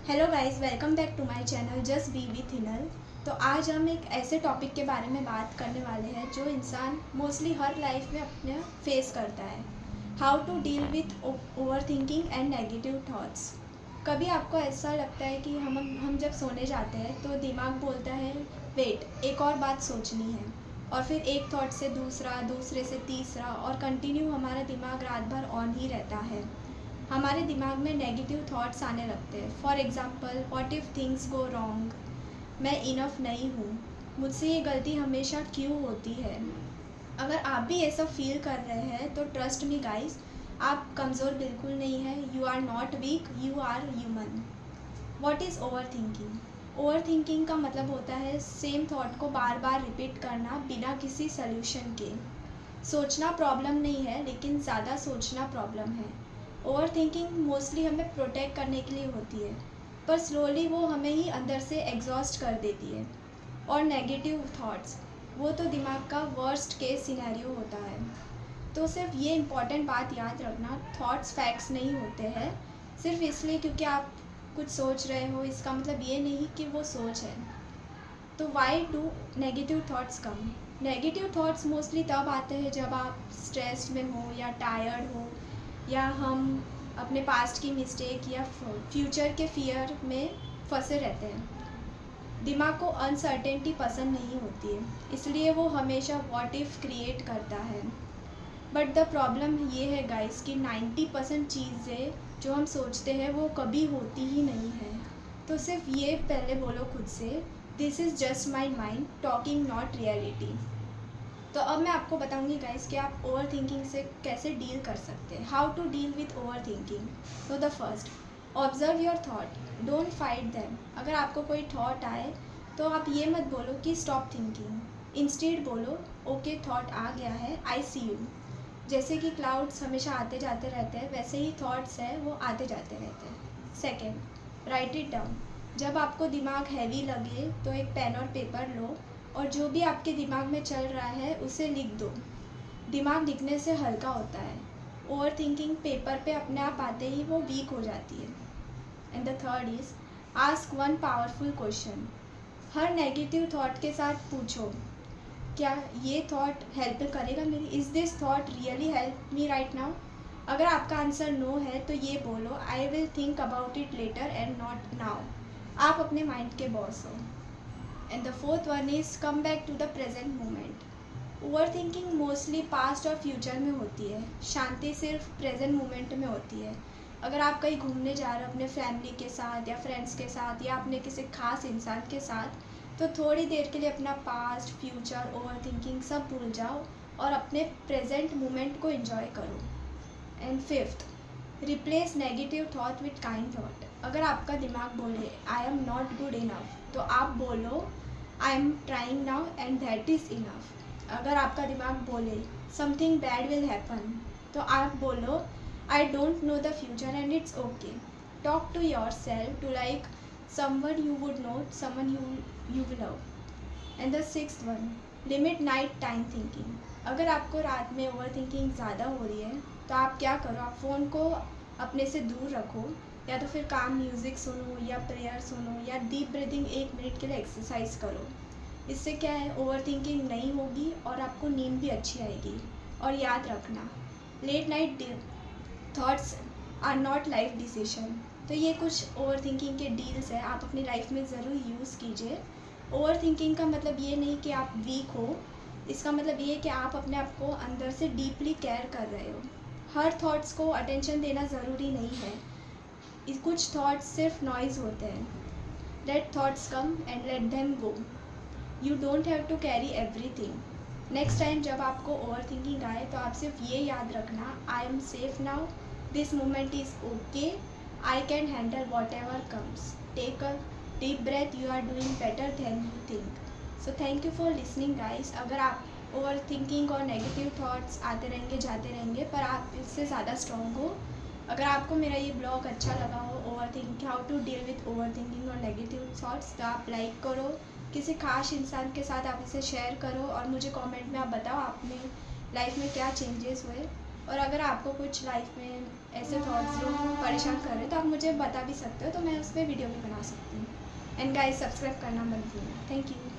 Hello guys, welcome back to my channel just be with Hinal. तो आज हम एक ऐसे टॉपिक के बारे में बात करने वाले हैं जो इंसान मोस्टली हर लाइफ में अपने फेस करता है। How to deal with overthinking and negative thoughts. कभी आपको ऐसा लगता है कि हम जब सोने जाते हैं तो दिमाग बोलता है वेट, एक और बात सोचनी है, और फिर एक थॉट से दूसरा, दूसरे से तीसरा, और कंटिन्यू हमारा दिमाग रात भर ऑन ही रहता है। हमारे दिमाग में नेगेटिव थॉट्स आने लगते हैं। For example, what if things go wrong, मैं इनफ नहीं हूँ, मुझसे ये गलती हमेशा क्यों होती है। अगर आप भी ये सब फील कर रहे हैं तो ट्रस्ट मी गाइस, आप कमज़ोर बिल्कुल नहीं है। You are not weak, you are human. What is overthinking? Overthinking का मतलब होता है सेम थॉट को बार बार रिपीट करना बिना किसी सल्यूशन के। सोचना प्रॉब्लम नहीं है, लेकिन ज़्यादा सोचना प्रॉब्लम है। ओवर थिंकिंग मोस्टली हमें प्रोटेक्ट करने के लिए होती है, पर स्लोली वो हमें ही अंदर से एग्जॉस्ट कर देती है। और नेगेटिव थॉट्स, वो तो दिमाग का वर्स्ट केस सिनेरियो होता है। तो सिर्फ ये इम्पॉर्टेंट बात याद रखना, थॉट्स फैक्ट्स नहीं होते हैं। सिर्फ इसलिए क्योंकि आप कुछ सोच रहे हो, इसका मतलब ये नहीं कि वो सोच है। तो why do negative thoughts come? Negative thoughts mostly तब आते हैं जब आप स्ट्रेस्ड में हो, या टायर्ड हो, या हम अपने पास्ट की मिस्टेक या फ्यूचर के फियर में फंसे रहते हैं। दिमाग को अनसर्टेनिटी पसंद नहीं होती है, इसलिए वो हमेशा व्हाट इफ़ क्रिएट करता है। बट द प्रॉब्लम ये है गाइस कि 90% चीज़ें जो हम सोचते हैं वो कभी होती ही नहीं है। तो सिर्फ ये पहले बोलो खुद से, this is just my mind talking, not reality. तो अब मैं आपको बताऊंगी गाइस कि आप ओवर थिंकिंग से कैसे डील कर सकते हैं। How to deal with overthinking. तो the first, observe your thought, don't fight them. अगर आपको कोई थॉट आए तो आप ये मत बोलो कि स्टॉप थिंकिंग, इंस्टेड बोलो ओके थॉट आ गया है, आई सी यू। जैसे कि क्लाउड्स हमेशा आते जाते रहते हैं, वैसे ही थॉट्स हैं वो आते जाते रहते हैं। Second, right it down. जब आपको दिमाग हैवी लगे तो एक पेन और पेपर लो, और जो भी आपके दिमाग में चल रहा है उसे लिख दो। दिमाग लिखने से हल्का होता है। ओवर थिंकिंग पेपर पे अपने आप आते ही वो वीक हो जाती है। And the third is, ask one powerful question. हर नेगेटिव थॉट के साथ पूछो, क्या ये थॉट हेल्प करेगा मेरी? Is this thought really help me right now? अगर आपका आंसर नो है तो ये बोलो, I will think about it later and not now. आप अपने माइंड के बॉस हो। And the fourth one is come back to the present moment. Overthinking mostly past और फ्यूचर में होती है, शांति सिर्फ प्रेजेंट मोमेंट में होती है। अगर आप कहीं घूमने जा रहे हो अपने फैमिली के साथ या फ्रेंड्स के साथ या अपने किसी खास इंसान के साथ, तो थोड़ी देर के लिए अपना पास्ट, फ्यूचर, ओवर थिंकिंग सब भूल जाओ और अपने प्रेजेंट मोमेंट को एंजॉय करो। And fifth, replace negative thought with kind thought. अगर आपका दिमाग बोले I am not good enough, तो आप बोलो I am trying now and that is enough. अगर आपका दिमाग बोले समथिंग बैड विल हैपन, तो आप बोलो I don't know the future and it's okay. Talk to yourself to like someone you would know, someone you will love. And the sixth one, limit night time thinking. अगर आपको रात में over thinking ज़्यादा हो रही है तो आप क्या करो, आप फ़ोन को अपने से दूर रखो, या तो फिर काम म्यूज़िक सुनो, या प्रेयर सुनो, या डीप ब्रीदिंग 1 मिनट के लिए एक्सरसाइज करो। इससे क्या है, ओवर थिंकिंग नहीं होगी और आपको नींद भी अच्छी आएगी। और याद रखना, late night thoughts are not life decision. तो ये कुछ ओवर थिंकिंग के डील्स हैं, आप अपनी लाइफ में ज़रूर यूज़ कीजिए। ओवर थिंकिंग का मतलब ये नहीं कि आप वीक हो, इसका मतलब ये है कि आप अपने आप को अंदर से डीपली केयर कर रहे हो। हर थॉट्स को अटेंशन देना ज़रूरी नहीं है, कुछ थॉट्स सिर्फ नॉइज़ होते हैं। Let thoughts come and let them go. You don't have to carry everything. Next time जब आपको ओवर थिंकिंग आए तो आप सिर्फ ये याद रखना, I am safe now, this moment is okay, I can handle whatever comes, take a deep breath, you are doing better than you think. So thank you for listening guys. अगर आप overthinking और negative thoughts आते रहेंगे जाते रहेंगे, पर आप इससे ज़्यादा स्ट्रॉन्ग हो। अगर आपको मेरा ये ब्लॉग अच्छा लगा हो, overthinking, how to deal with overthinking और नेगेटिव थॉट्स, तो आप लाइक करो, किसी खास इंसान के साथ आप इसे शेयर करो, और मुझे कमेंट में आप बताओ आपने लाइफ में क्या चेंजेस हुए। और अगर आपको कुछ लाइफ में ऐसे थॉट्स जो परेशान कर रहे हैं तो आप मुझे बता भी सकते हो, तो मैं उस पर वीडियो भी बना सकती हूँ। एंड गाइस, सब्सक्राइब करना मत भूलना। Thank you.